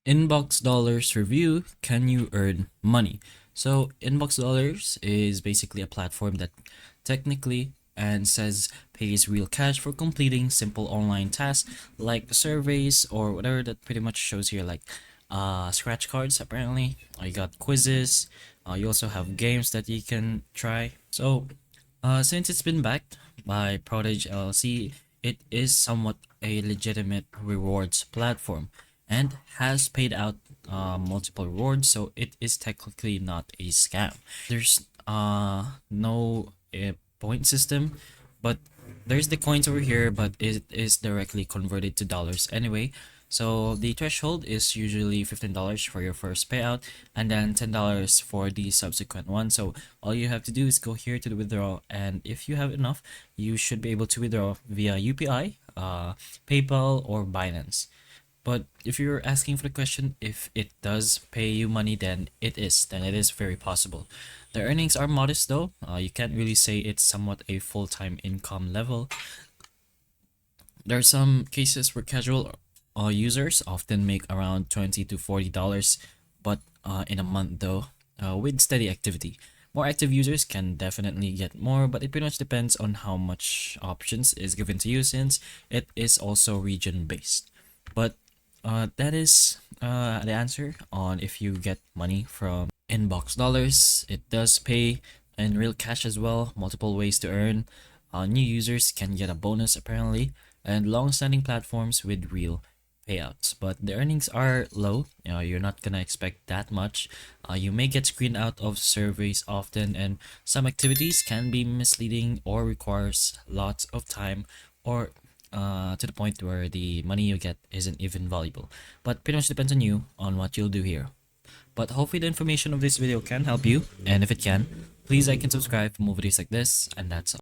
Inboxdollars review, can you earn money? So Inboxdollars is basically a platform that technically and says pays real cash for completing simple online tasks like surveys or whatever that pretty much shows here, like scratch cards. Apparently you got quizzes, you also have games that you can try. So since it's been backed by Prodigy LLC, it is somewhat a legitimate rewards platform and has paid out multiple rewards, so it is technically not a scam. There's no point system, but there's the coins over here, but it is directly converted to dollars anyway. So the threshold is usually $15 for your first payout and then $10 for the subsequent one. So all you have to do is go here to the withdraw, and if you have enough, you should be able to withdraw via UPI, PayPal, or Binance. But if you're asking for the question if it does pay you money, then it is. Then it is very possible. The earnings are modest though. You can't really say it's somewhat a full-time income level. There are some cases where casual users often make around $20 to $40, but in a month though, with steady activity. More active users can definitely get more, but it pretty much depends on how much options is given to you, since it is also region based. But that is the answer on if you get money from Inboxdollars. It does pay in real cash as well, multiple ways to earn. New users can get a bonus apparently, and long-standing platforms with real payouts. But the earnings are low. You're not gonna expect that much. You may get screened out of surveys often, and some activities can be misleading or requires lots of time, or to the point where the money you get isn't even valuable. But pretty much depends on you on what you'll do here. But hopefully the information of this video can help you, and if it can, please like and subscribe for more videos like this, and that's all.